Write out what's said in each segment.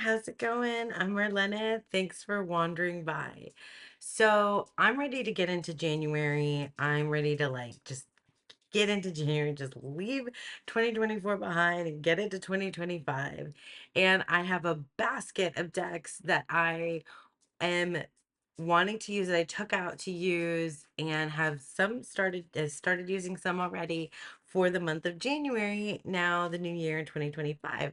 how's it going? I'm Marlena. Thanks for wandering by. So, I'm ready to get into January. I'm ready to just get into January, just leave 2024 behind and get into 2025. And I have a basket of decks that I am wanting to use, that I took out to use, and have started using some already for the month of January, now the new year in 2025.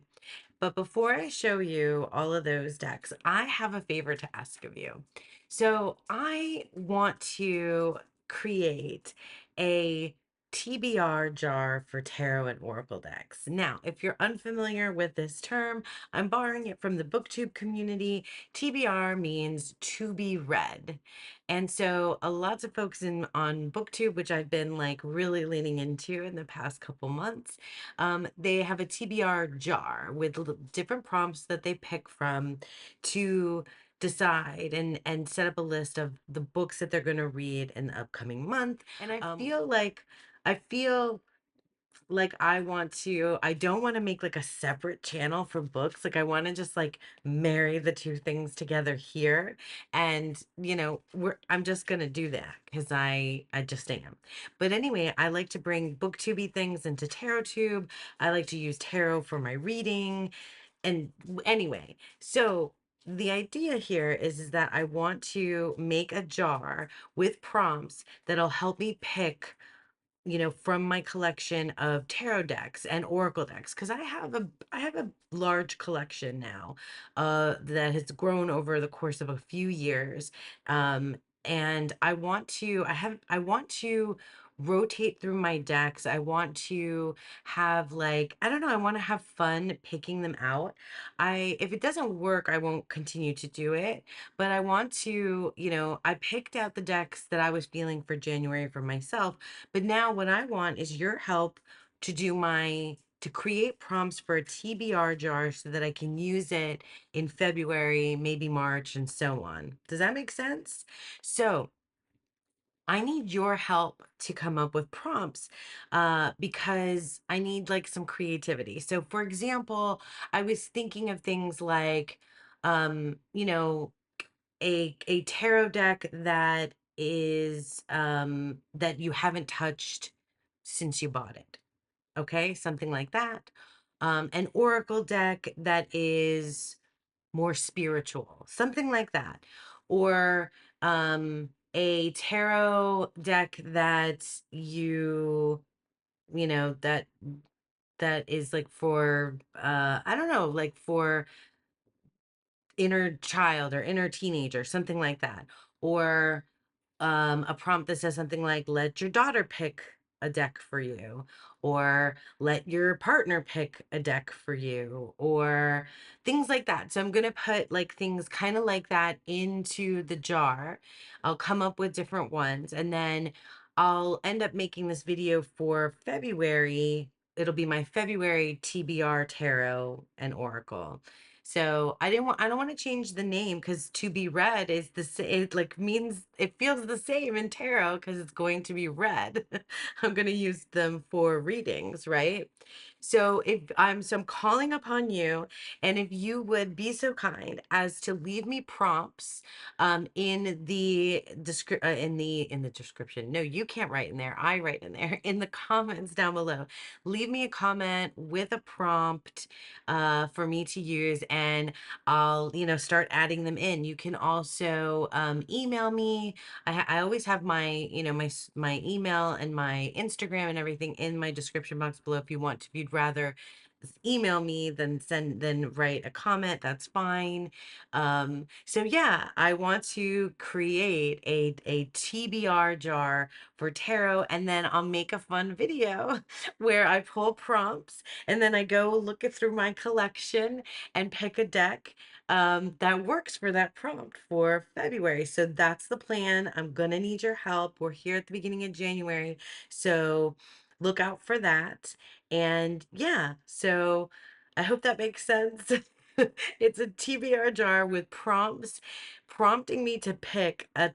But before I show you all of those decks, I have a favor to ask of you. So I want to create a TBR jar for tarot and oracle decks. Now, if you're unfamiliar with this term, I'm borrowing it from the booktube community. TBR means to be read. And so lots of folks on booktube, which I've been really leaning into in the past couple months, they have a TBR jar with different prompts that they pick from to decide and set up a list of the books that they're going to read in the upcoming month. And I feel like I don't want to make a separate channel for books. I want to just marry the two things together here. And, I'm just going to do that because I just am. But anyway, I like to bring booktubey things into TarotTube. I like to use tarot for my reading. And anyway, so the idea here is that I want to make a jar with prompts that'll help me pick, from my collection of tarot decks and oracle decks, because I have a large collection now, that has grown over the course of a few years. And I want to rotate through my decks. I want to have, I don't know, I want to have fun picking them out. If it doesn't work, I won't continue to do it, but I want to, I picked out the decks that I was feeling for January for myself. But now what I want is your help to create prompts for a TBR jar so that I can use it in February, maybe March, and so on. Does that make sense? So I need your help to come up with prompts, because I need some creativity. So for example, I was thinking of things like, um, you know, a tarot deck that you haven't touched since you bought it. Okay, something like that. An oracle deck that is more spiritual, something like that. Or a tarot deck that you know that is for I don't know, for inner child or inner teenager, something like that. Or a prompt that says something like, let your daughter pick a deck for you, or let your partner pick a deck for you, or things like that. So I'm going to put things kind of like that into the jar. I'll come up with different ones, and then I'll end up making this video for February. It'll be my February TBR tarot and oracle. So I don't want to change the name, because to be read is the same. It means, it feels the same in tarot because it's going to be read. I'm going to use them for readings, right? So I'm calling upon you, and if you would be so kind as to leave me prompts in the description. No, you can't write in there. I write in there in the comments down below. Leave me a comment with a prompt for me to use, and I'll, start adding them in. You can also email me. I always have my, my email and my Instagram and everything in my description box below. If you want to, if you'd rather email me than write a comment, that's fine. So yeah, I want to create a TBR jar for tarot, and then I'll make a fun video where I pull prompts, and then I go look it through my collection and pick a deck that works for that prompt for February. So that's the plan. I'm gonna need your help. We're here at the beginning of January, so look out for that. And yeah, so I hope that makes sense. It's a TBR jar with prompting me to pick a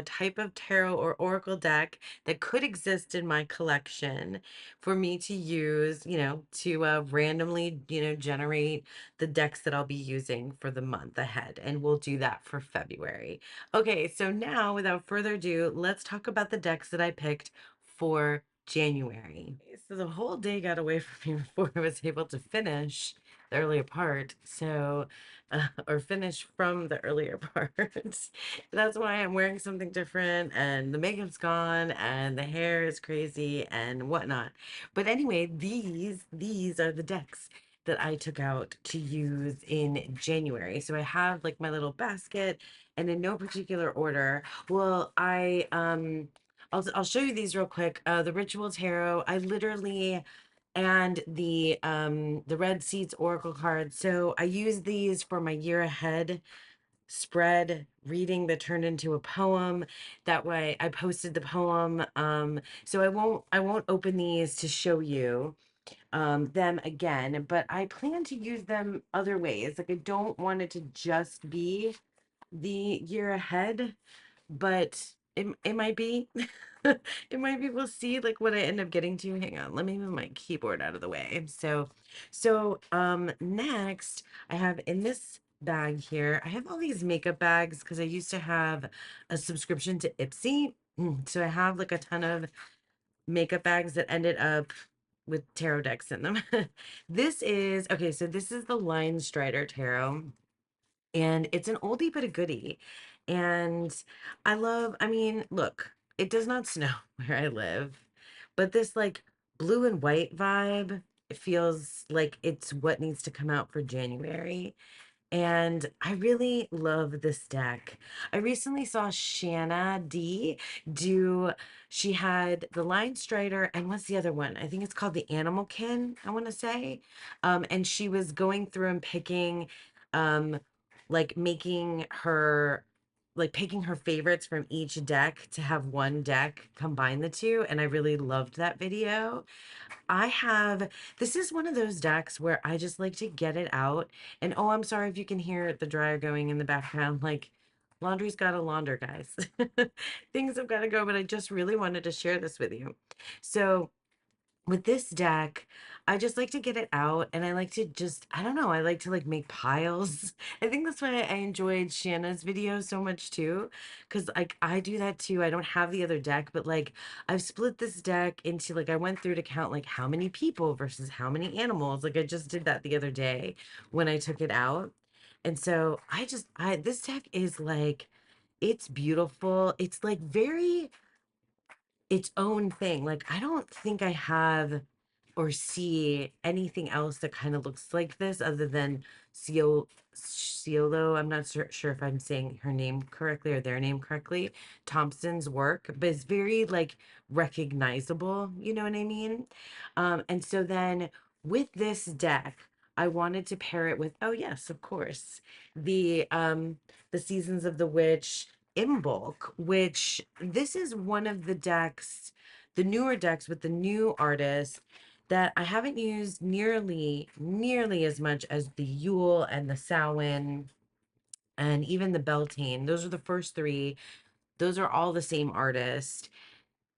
type of tarot or oracle deck that could exist in my collection for me to use, to randomly, generate the decks that I'll be using for the month ahead. And we'll do that for February. Okay, so now without further ado, let's talk about the decks that I picked for January. So the whole day got away from me before I was able to finish the earlier part. So, or finish from the earlier part. That's why I'm wearing something different, and the makeup's gone, and the hair is crazy, and whatnot. But anyway, these are the decks that I took out to use in January. So I have like my little basket, and in no particular order. Well, I'll show you these real quick. The Ritual Tarot, I literally, and the Red Seats Oracle cards. So I use these for my year ahead spread reading that turned into a poem. That way I posted the poem. So I won't open these to show you them again, but I plan to use them other ways. Like I don't want it to just be the year ahead, but it might be. It might be. We'll see like what I end up getting to. Hang on, let me move my keyboard out of the way. So next I have in this bag here, I have all these makeup bags because I used to have a subscription to Ipsy. So I have like a ton of makeup bags that ended up with tarot decks in them. This is okay, so this is the Line Strider Tarot, and it's an oldie but a goodie. And I mean, look, it does not snow where I live, but this like blue and white vibe, it feels like it's what needs to come out for January. And I really love this deck. I recently saw Shanna D do, she had the Line Strider, and what's the other one? I think it's called the Animal Kin, I want to say. And she was going through and picking, um, like making her, like picking her favorites from each deck to have one deck combine the two. And I really loved that video. I have, this is one of those decks where I just like to get it out. And oh, I'm sorry if you can hear the dryer going in the background. Like, laundry's got to launder, guys. Things have got to go, but I just really wanted to share this with you. So, with this deck, I just like to get it out, and I like to just, I don't know, I like to like make piles. I think that's why I enjoyed Shanna's video so much too, because like I do that too. I don't have the other deck, but like I've split this deck into like I went through to count like how many people versus how many animals. Like I just did that the other day when I took it out. And so I this deck is like it's beautiful. It's like very its own thing. Like, I don't think I have or see anything else that kind of looks like this other than Ciolo. I'm not sure if I'm saying her name correctly or their name correctly. Thompson's work, but it's very like recognizable. You know what I mean? And so then with this deck, I wanted to pair it with, oh yes, of course, the Seasons of the Witch in bulk, which this is one of the decks, the newer decks with the new artist that I haven't used nearly as much as the Yule and the Samhain and even the Beltane. Those are the first three. Those are all the same artist.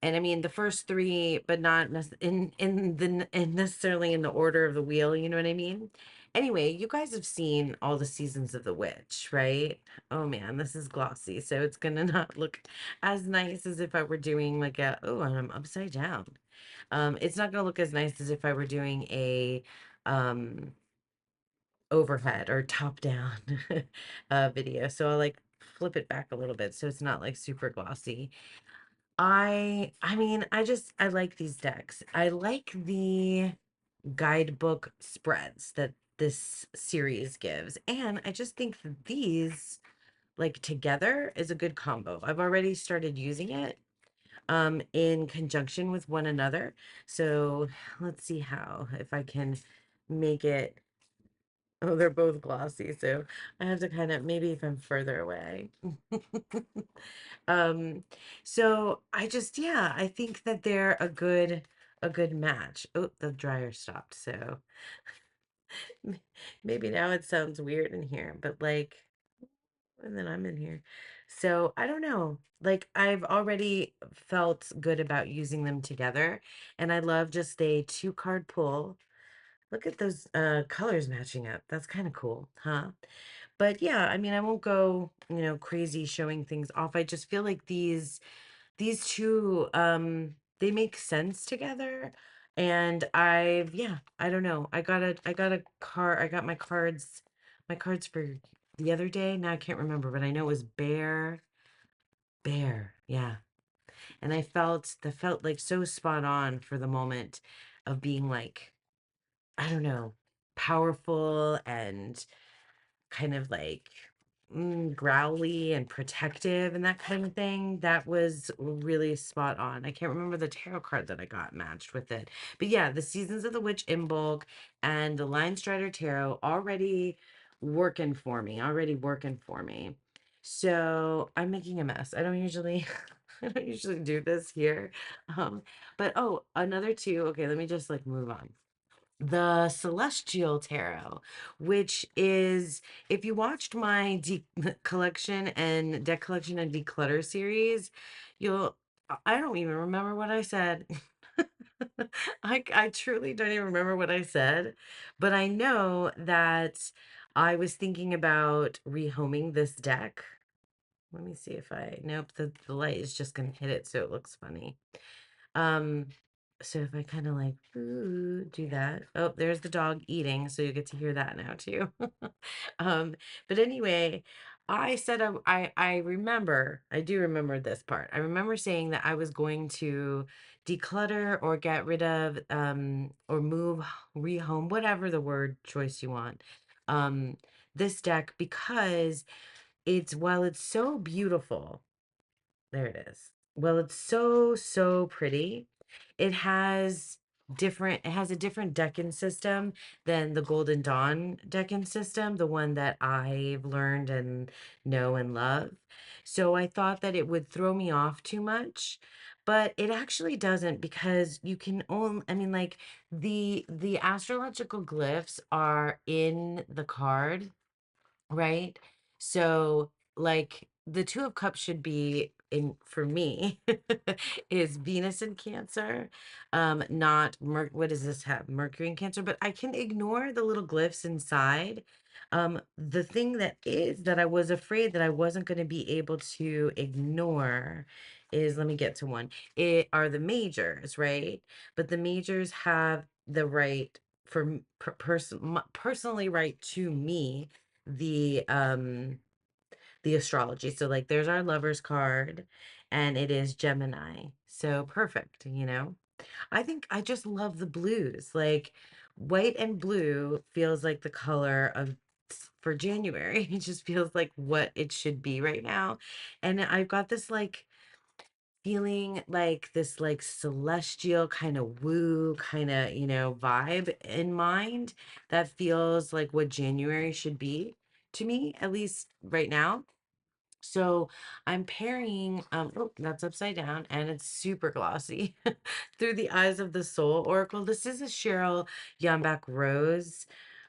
And I mean the first three, but not in necessarily in the order of the wheel, you know what I mean? Anyway, you guys have seen all the Seasons of the Witch, right? Oh man, this is glossy, so it's gonna not look as nice as if I were doing like a, oh, and I'm upside down. It's not gonna look as nice as if I were doing a um overhead or top down video. So I'll like flip it back a little bit so it's not like super glossy. I mean, I like these decks. I like the guidebook spreads that this series gives. And I just think that these like together is a good combo. I've already started using it in conjunction with one another. So let's see how if I can make it. Oh, they're both glossy, so I have to kind of maybe if I'm further away. Um, so I just, yeah, I think that they're a good match. Oh, the dryer stopped, so maybe now it sounds weird in here, but like and then I'm in here. So I don't know. Like I've already felt good about using them together, and I love just a two card pull. Look at those colors matching up. That's kind of cool, huh? But yeah, I mean, I won't go, crazy showing things off. I just feel like these two they make sense together. And yeah, I don't know. I got my cards for the other day. Now I can't remember, but I know it was bear. Yeah. And I felt that felt like so spot on for the moment of being like, I don't know, powerful and kind of like growly and protective and that kind of thing. That was really spot on. I can't remember the tarot card that I got matched with it. But yeah, the Seasons of the Witch in bulk and the Lion Strider Tarot already working for me. So I'm making a mess. I don't usually I don't usually do this here. Um, but oh, another two. Okay, let me just like move on. The Celestial Tarot, which is, if you watched my collection and deck collection and declutter series, you'll, I don't even remember what I said. I truly don't even remember what I said, but I know that I was thinking about rehoming this deck. Let me see if nope, the light is just gonna hit it so it looks funny. Um, so if I kind of like do that. Oh, there's the dog eating, so you get to hear that now too. Um, but anyway, I said I remember, I do remember this part. I remember saying that I was going to declutter or get rid of or move, rehome, whatever the word choice you want. Um, this deck because while it's so beautiful, there it is. Well, it's so, so pretty. It has a different decking system than the Golden Dawn decking system, the one that I've learned and know and love. So I thought that it would throw me off too much, but it actually doesn't because you can only, I mean, like the astrological glyphs are in the card, right? So, like, the Two of Cups should be in for me is Venus in Cancer, not what does this have? Mercury in Cancer, but I can ignore the little glyphs inside. The thing that I was afraid that I wasn't going to be able to ignore is, let me get to one. It are the majors, right? But the majors have the right for personally right to me the astrology. So like there's our lovers card and it is Gemini. So perfect, you know. I think I just love the blues. Like white and blue feels like the color of for January. It just feels like what it should be right now. And I've got this like feeling like this like celestial kind of woo kind of, vibe in mind that feels like what January should be to me, at least right now. So I'm pairing, oh, that's upside down and it's super glossy through the eyes of the soul oracle. This is a Cheryl Yambach Rose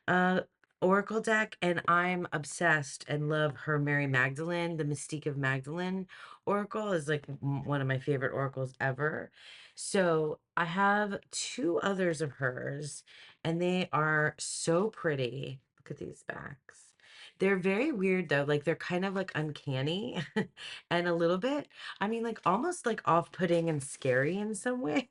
uh oracle deck, and I'm obsessed and love her Mary Magdalene, the Mystique of Magdalene oracle is like one of my favorite oracles ever. So I have two others of hers and they are so pretty. Look at these backs. They're very weird though. Like they're kind of like uncanny and a little bit, I mean, like almost like off-putting and scary in some ways.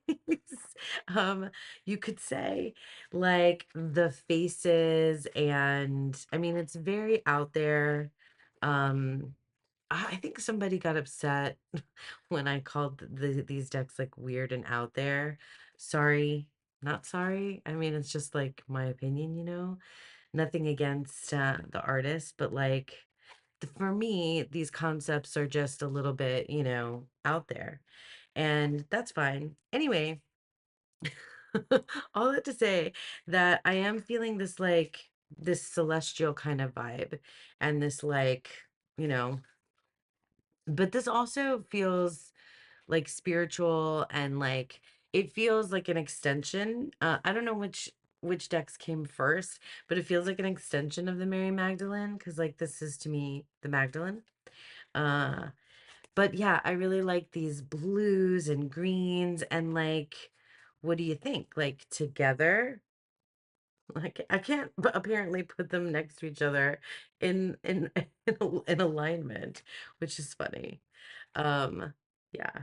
Um, you could say like the faces and I mean it's very out there. Um, I think somebody got upset when I called these decks like weird and out there. Sorry, not sorry. I mean, it's just like my opinion, nothing against the artist, but like for me, these concepts are just a little bit, out there, and that's fine. Anyway, all that to say that I am feeling this celestial kind of vibe, and this like, you know, but this also feels like spiritual and like it feels like an extension. I don't know which decks came first, but it feels like an extension of the Mary Magdalene because like this is to me the Magdalene. Uh, but yeah, I really like these blues and greens and like, what do you think? Like together, like I can't apparently put them next to each other in in alignment, which is funny. Um, yeah.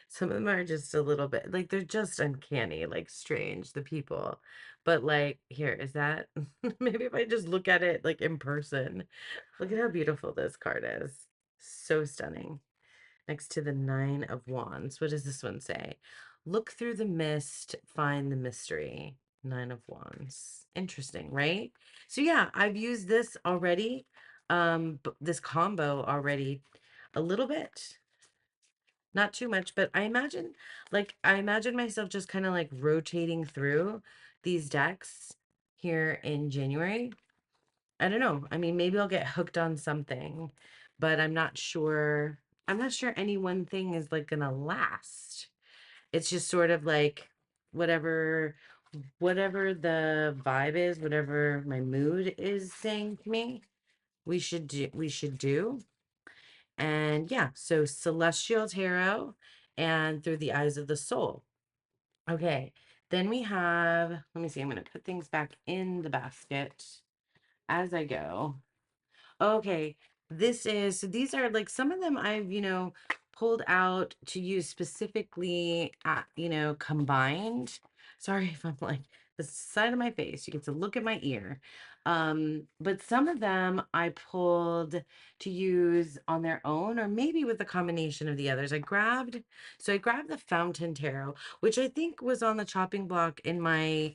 Some of them are just a little bit like they're just uncanny, like strange, the people. But like, here, is that maybe if I just look at it like in person. Look at how beautiful this card is. So stunning. Next to the Nine of Wands. What does this one say? Look through the mist, find the mystery. Nine of Wands. Interesting, right? So yeah, I've used this already. This combo already a little bit, not too much, but I imagine myself just kind of like rotating through these decks here in January. I don't know. I mean, maybe I'll get hooked on something, but I'm not sure any one thing is like gonna last. It's just sort of like whatever whatever the vibe is, whatever my mood is saying to me, we should do. And yeah, so Celestial Tarot and Through the Eyes of the Soul. Okay, then we have, let me see, I'm going to put things back in the basket as I go. Okay, so these are like some of them I've, pulled out to use specifically, combined. Sorry if I'm like the side of my face, you get to look at my ear. But some of them I pulled to use on their own or maybe with a combination of the others. I grabbed the Fountain Tarot, which I think was on the chopping block in my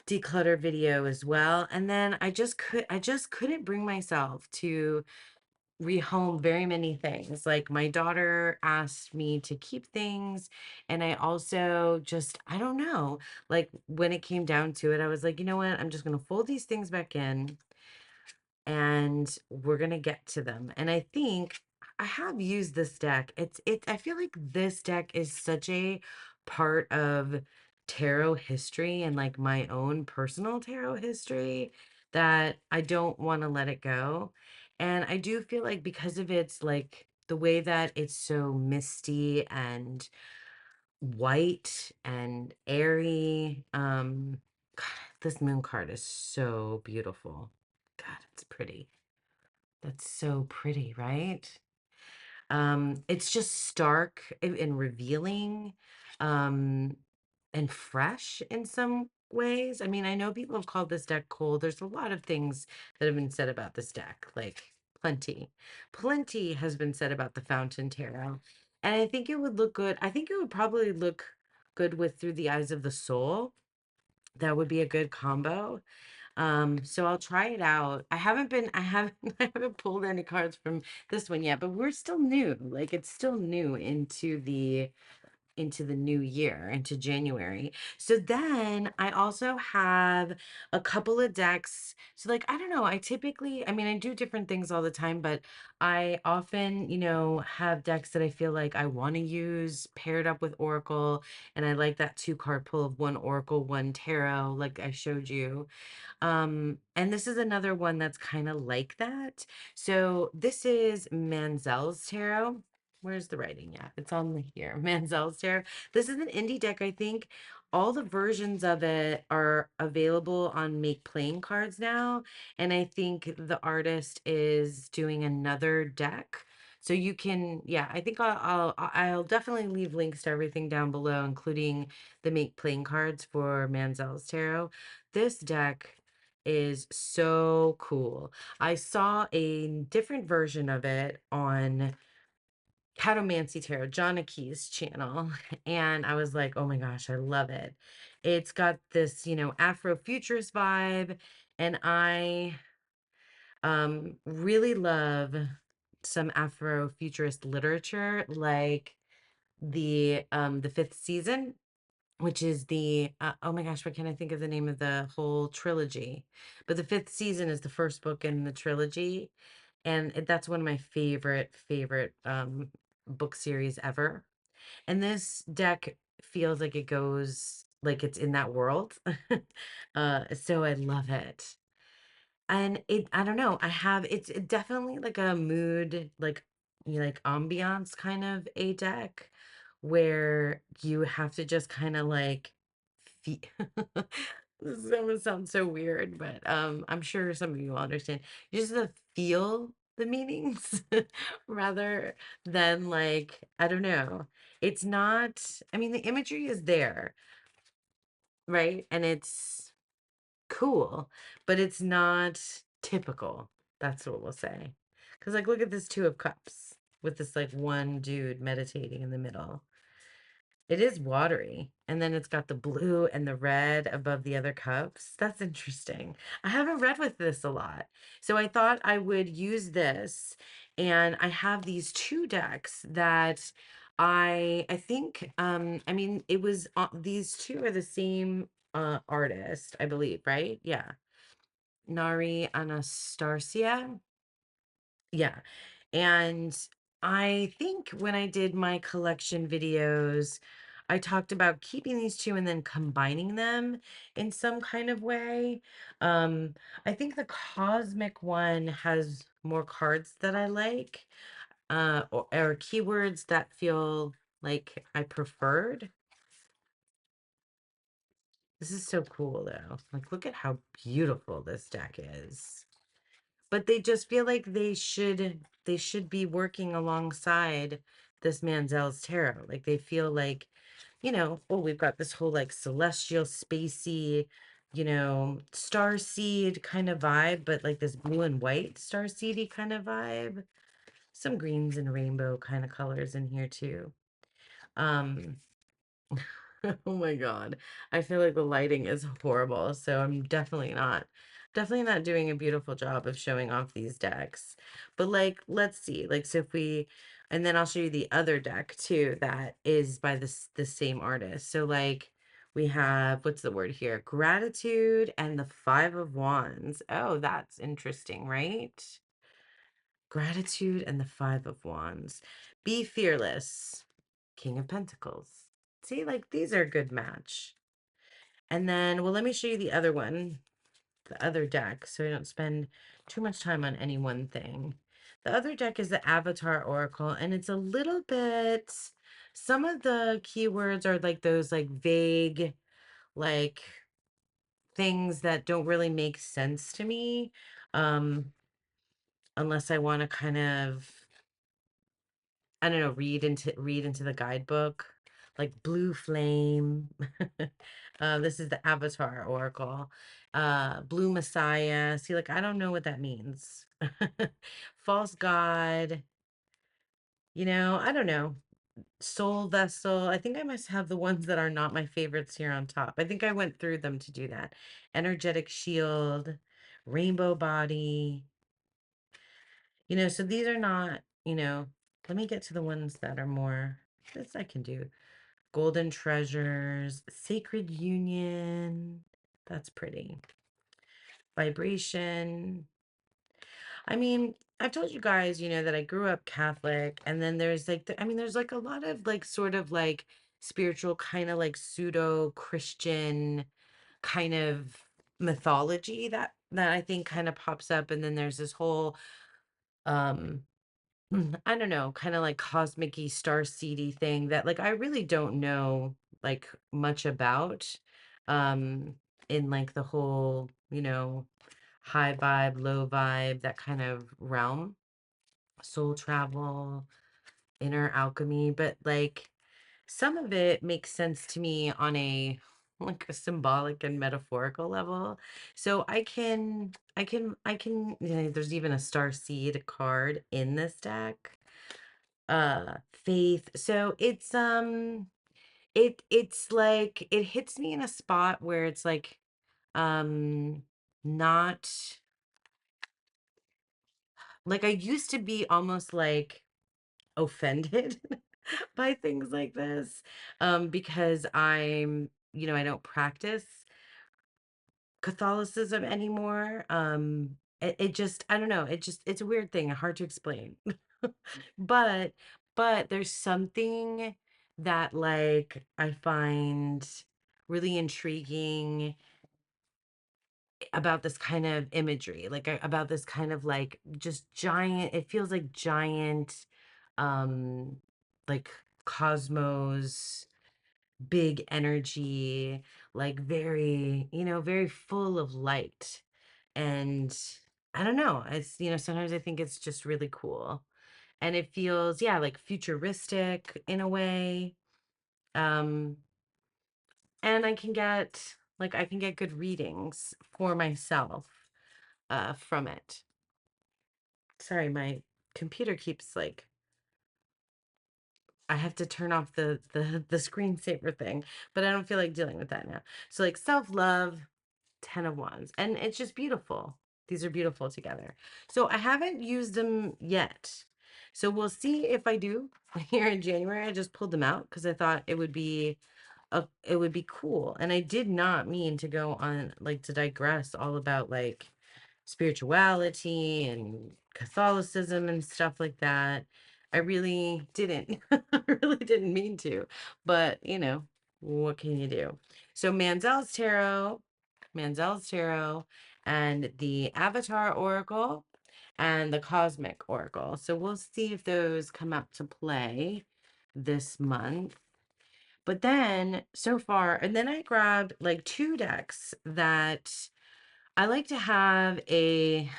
declutter video as well. And then I just couldn't bring myself to rehome very many things. Like my daughter asked me to keep things, and I also just I don't know, like when it came down to it, I was like, you know what? I'm just going to fold these things back in and we're gonna get to them. And I think I have used this deck. I feel like this deck is such a part of tarot history and like my own personal tarot history that I don't want to let it go. And I do feel like because of its like the way that it's so misty and white and airy, God, this moon card is so beautiful. God, it's pretty. That's so pretty, right? It's just stark and revealing, um, and fresh in some ways. I mean, I know people have called this deck cold. There's a lot of things that have been said about this deck, like plenty. Plenty has been said about the Fountain Tarot. And I think it would look good. I think it would probably look good with Through the Eyes of the Soul. That would be a good combo. So I'll try it out. I haven't I haven't pulled any cards from this one yet, but we're still new. Like it's still new into the new year, into January. So then I also have a couple of decks. So like I don't know, I mean I do different things all the time, but I often, have decks that I feel like I want to use paired up with Oracle, and I like that two card pull of one Oracle, one Tarot like I showed you. And this is another one that's kind of like that. So this is Manzel's Tarot. Where's the writing at? It's on here. Manzel's Tarot. This is an indie deck, I think. All the versions of it are available on Make Playing Cards now. And I think the artist is doing another deck. So you can, yeah, I think I'll definitely leave links to everything down below, including the Make Playing Cards for Manzel's Tarot. This deck is so cool. I saw a different version of it on Catomancy Tarot, John Aki's channel, and I was like, oh my gosh, I love it. It's got this, Afrofuturist vibe, and I really love some Afrofuturist literature, like the fifth season, which is oh my gosh, what can I think of the name of the whole trilogy? But the fifth season is the first book in the trilogy, and that's one of my favorite book series ever. And this deck feels like it goes like it's in that world. So I love it. And I don't know, I have it's definitely like a mood, like like ambiance kind of a deck where you have to just kind of like feel this is gonna sound so weird, but I'm sure some of you will understand. You just have to feel the meanings rather than like, I don't know. It's not, I mean, the imagery is there, right? And it's cool, but it's not typical. That's what we'll say. Because, like, look at this Two of Cups with this, like, one dude meditating in the middle. It is watery. And then it's got the blue and the red above the other cups. That's interesting. I haven't read with this a lot. So I thought I would use this. And I have these two decks that I think I mean it was these two are the same artist, I believe, right? Yeah. Nari Anastasia. Yeah. And I think when I did my collection videos, I talked about keeping these two and then combining them in some kind of way. Um, I think the cosmic one has more cards that I like, or keywords that feel like I preferred. This is so cool though. Like, look at how beautiful this deck is. But they just feel like they should be working alongside this Manzel's tarot. Like they feel like, oh, we've got this whole like celestial, spacey, star seed kind of vibe, but like this blue and white star seedy kind of vibe. Some greens and rainbow kind of colors in here too. Um, Oh my God. I feel like the lighting is horrible, so I'm definitely not doing a beautiful job of showing off these decks. But like, let's see. Like, so if we, and then I'll show you the other deck too that is by the same artist. So like we have, what's the word here? Gratitude and the Five of Wands. Oh, that's interesting, right? Gratitude and the Five of Wands. Be fearless. King of Pentacles. See, like these are a good match. And then, well, let me show you the other one, the other deck, so I don't spend too much time on any one thing. The other deck is the Avatar Oracle, and it's a little bit, some of the keywords are like those like vague, like things that don't really make sense to me. Um, unless I want to kind of, I don't know, read into the guidebook, like Blue Flame. This is the Avatar Oracle. Blue Messiah. See, like I don't know what that means. False God. I don't know. Soul Vessel. I think I must have the ones that are not my favorites here on top. I think I went through them to do that. Energetic Shield, Rainbow Body. So these are not, let me get to the ones that are more, this I can do. Golden Treasures, Sacred Union. That's pretty. Vibration. I mean, I've told you guys, that I grew up Catholic, and then there's like, I mean, there's like a lot of like sort of like spiritual kind of like pseudo Christian kind of mythology that I think kind of pops up, and then there's this whole um I don't know, kind of like cosmic-y, star seedy thing that like I really don't know like much about um in like the whole, high vibe, low vibe, that kind of realm. Soul travel, inner alchemy, but like some of it makes sense to me on a like a symbolic and metaphorical level. So there's even a star seed card in this deck. Faith. So it's like it hits me in a spot where it's like um not like I used to be almost like offended by things like this because I don't practice Catholicism anymore. It just, I don't know, it's a weird thing, hard to explain. But but there's something that like I find really intriguing about this kind of imagery, like about this kind of like just giant, it feels like giant, um, like cosmos, big energy, like very, very full of light. And I don't know, sometimes I think it's just really cool. And it feels, yeah, like futuristic in a way. Um, and I can get good readings for myself from it. Sorry, my computer keeps like I have to turn off the screensaver thing, but I don't feel like dealing with that now. So like self-love, 10 of Wands, and it's just beautiful. These are beautiful together. So I haven't used them yet. So we'll see if I do here in January. I just pulled them out because I thought it would be cool. And I did not mean to go on like to digress all about like spirituality and Catholicism and stuff like that. I really didn't. I really didn't mean to. But, what can you do? So Manzel's Tarot, and the Avatar Oracle and the Cosmic Oracle. So we'll see if those come out to play this month. But then so far, and then I grabbed like two decks that I like to have I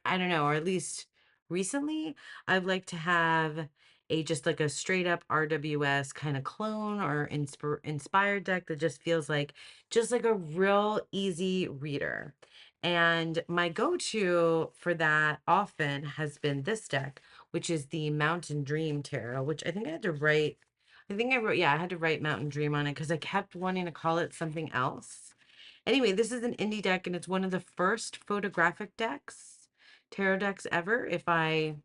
don't know, or at least recently, I'd like to have a just like a straight up RWS kind of clone or inspired deck that just feels like a real easy reader. And my go-to for that often has been this deck, which is the Mountain Dream Tarot, which I think I had to write. I think I wrote, yeah, I had to write Mountain Dream on it because I kept wanting to call it something else. Anyway, this is an indie deck and it's one of the first photographic decks, tarot decks ever, if I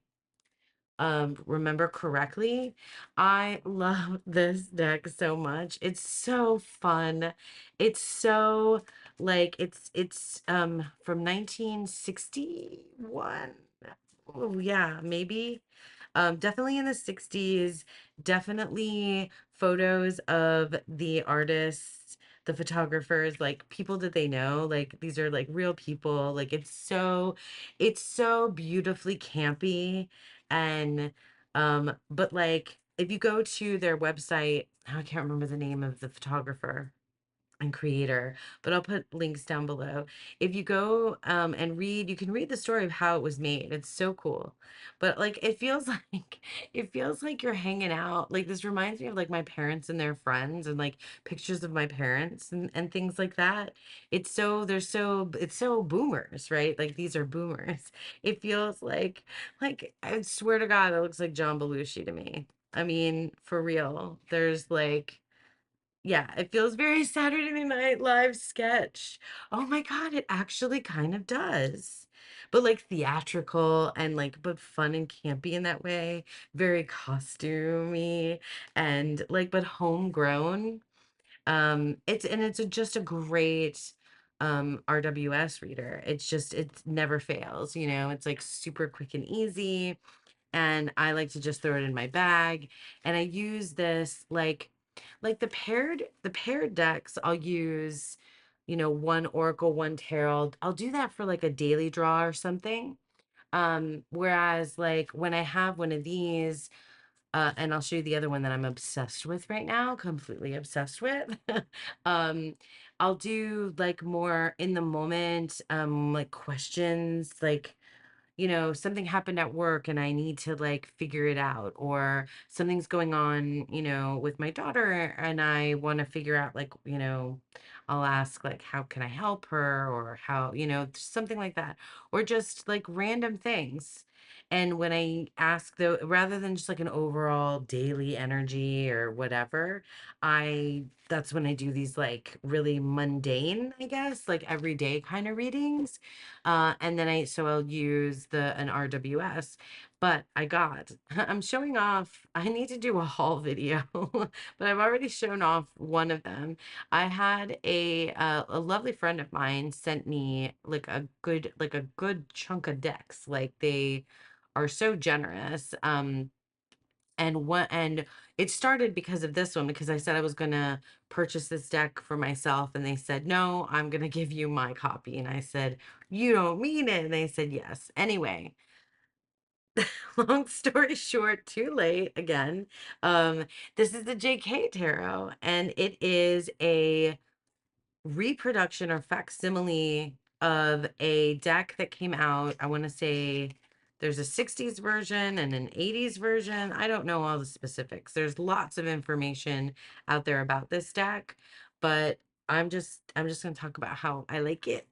remember correctly. I love this deck so much. It's so fun. It's so like it's from 1961. Oh yeah, maybe. Definitely in the 60s, definitely photos of the artists, the photographers, like people that they know, like these are like real people. Like it's so beautifully campy. And but like if you go to their website, I can't remember the name of the photographer and creator, but I'll put links down below. If you go and read, you can read the story of how it was made. It's so cool. But like it feels like it feels like you're hanging out. Like this reminds me of like my parents and their friends and like pictures of my parents and things like that. It's so boomers, right? Like these are boomers. It feels like I swear to God, it looks like John Belushi to me. I mean, for real. There's like yeah, it feels very Saturday Night Live sketch. Oh my God, it actually kind of does. But like theatrical and like, but fun and campy in that way. Very costumey and like, but homegrown. It's just a great RWS reader. It never fails, it's like super quick and easy and I like to just throw it in my bag. And I use this like the paired decks. I'll use, one Oracle, one Tarot. I'll do that for like a daily draw or something. Whereas like when I have one of these, and I'll show you the other one that I'm obsessed with right now, completely obsessed with. um, I'll do like more in the moment, like questions, like something happened at work and I need to like figure it out, or something's going on, with my daughter and I want to figure out like, I'll ask like, how can I help her or how, something like that, or just like random things. And when I ask though, rather than just like an overall daily energy or whatever, that's when I do these like really mundane, I guess, like everyday kind of readings. And then I'll use an RWS, but I'm showing off, I need to do a haul video, but I've already shown off one of them. I had a lovely friend of mine sent me like a good chunk of decks. Like they are so generous. And it started because of this one, because I said I was gonna purchase this deck for myself, and they said, no, I'm gonna give you my copy. And I said, you don't mean it. And they said yes. Anyway, long story short, too late again. Um, this is the JK Tarot, and it is a reproduction or facsimile of a deck that came out. I want to say there's a 60s version and an 80s version. I don't know all the specifics. There's lots of information out there about this deck, but I'm just going to talk about how I like it.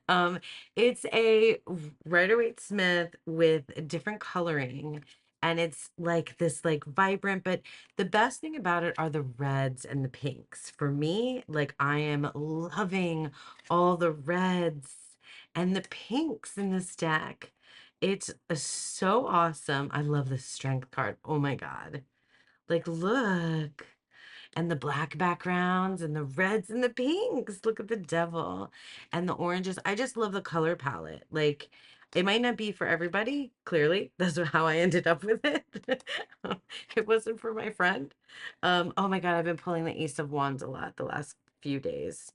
um it's a Rider-Waite-Smith with different coloring, and it's like this like vibrant, but the best thing about it are the reds and the pinks. For me, like I am loving all the reds and the pinks in this deck. It's so awesome. I love the strength card. Oh my God. Like, look. And the black backgrounds and the reds and the pinks. Look at the devil and the oranges. I just love the color palette. Like, it might not be for everybody, clearly. That's how I ended up with it. It wasn't for my friend. Oh my God, I've been pulling the Ace of Wands a lot the last few days.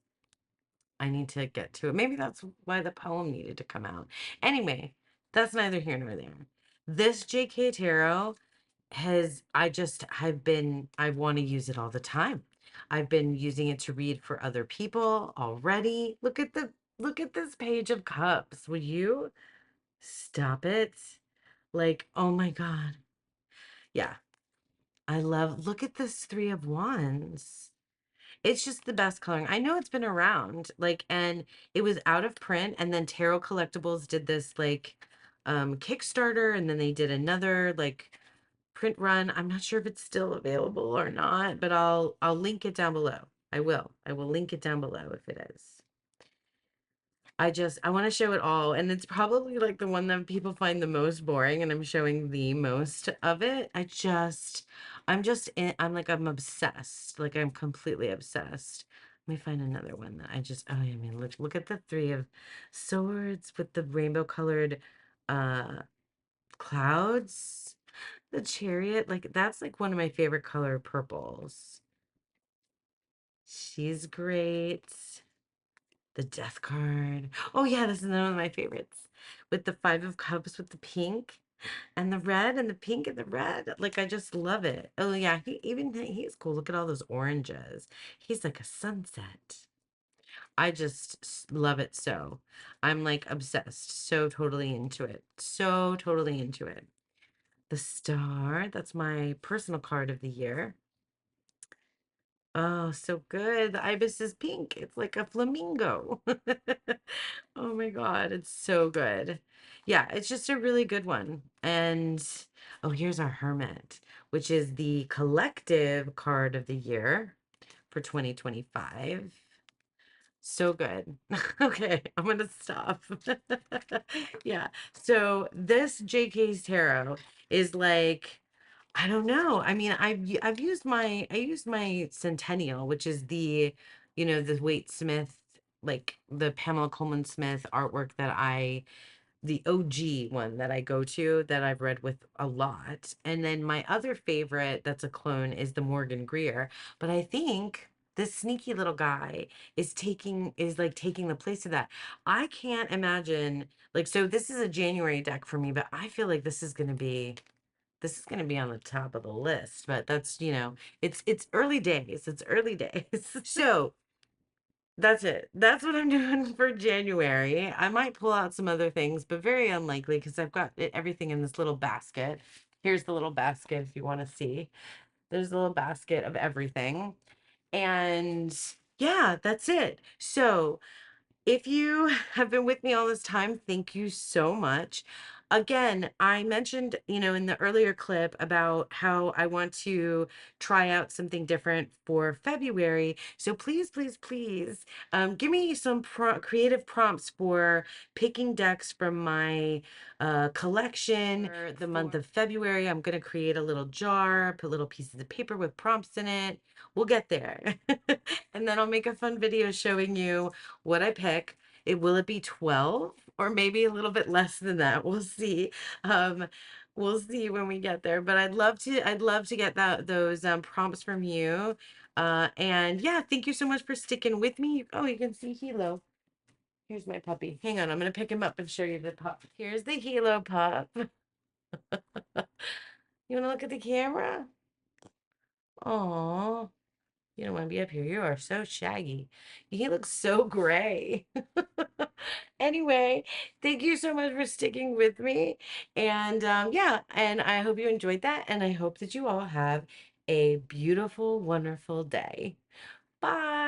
I need to get to it. Maybe that's why the poem needed to come out. Anyway, that's neither here nor there. This JK Tarot I want to use it all the time. I've been using it to read for other people already. Look at this Page of Cups. Would you stop it? Like, oh my God. Yeah. Look at this Three of Wands. It's just the best coloring. I know it's been around, like, and it was out of print, and then Tarot Collectibles did this like Kickstarter, and then they did another like print run. I'm not sure if it's still available or not, but I'll link it down below. I will link it down below if it is. I want to show it all, and it's probably like the one that people find the most boring, and I'm showing the most of it. I'm obsessed. Like I'm completely obsessed. Let me find another one that oh, I mean, look at the Three of Swords with the rainbow colored uh clouds. The Chariot, like that's like one of my favorite color purples. She's great. The Death card. Oh yeah, this is one of my favorites. With the Five of Cups with the pink and the red and the pink and the red. Like I just love it. Oh yeah, he's cool. Look at all those oranges. He's like a sunset. I just love it so. I'm like obsessed. So totally into it. So totally into it. The Star, that's my personal card of the year. Oh, so good. The ibis is pink. It's like a flamingo. Oh my God, it's so good. Yeah, it's just a really good one. And oh, here's our Hermit, which is the collective card of the year for 2025. So good. Okay, I'm gonna stop. Yeah. So this JK's Tarot is like, I don't know. I mean, I used my Centennial, which is the Waite Smith, like the Pamela Coleman Smith artwork the OG one that I go to that I've read with a lot. And then my other favorite that's a clone is the Morgan Greer. But I think this sneaky little guy is taking the place of that. I can't imagine like so this is a January deck for me, but I feel like this is going to be on the top of the list, but it's early days. It's early days. So that's it. That's what I'm doing for January. I might pull out some other things, but very unlikely because I've got everything in this little basket. Here's the little basket if you want to see. There's a little basket of everything. And yeah, that's it. So if you have been with me all this time, thank you so much. Again, I mentioned, in the earlier clip about how I want to try out something different for February. So please, please, please, give me some creative prompts for picking decks from my collection. For the month of February, I'm going to create a little jar, put little pieces of paper with prompts in it. We'll get there. And then I'll make a fun video showing you what I pick. Will it be 12 or maybe a little bit less than that? We'll see. Um, We'll see when we get there, but I'd love to get those prompts from you. And yeah, thank you so much for sticking with me. Oh, you can see Hilo. Here's my puppy. Hang on, I'm gonna pick him up and show you the pup. Here's the Hilo pup. You wanna look at the camera? Oh, you don't want to be up here. You are so shaggy. He looks so gray. Anyway, thank you so much for sticking with me. And yeah, and I hope you enjoyed that. And I hope that you all have a beautiful, wonderful day. Bye.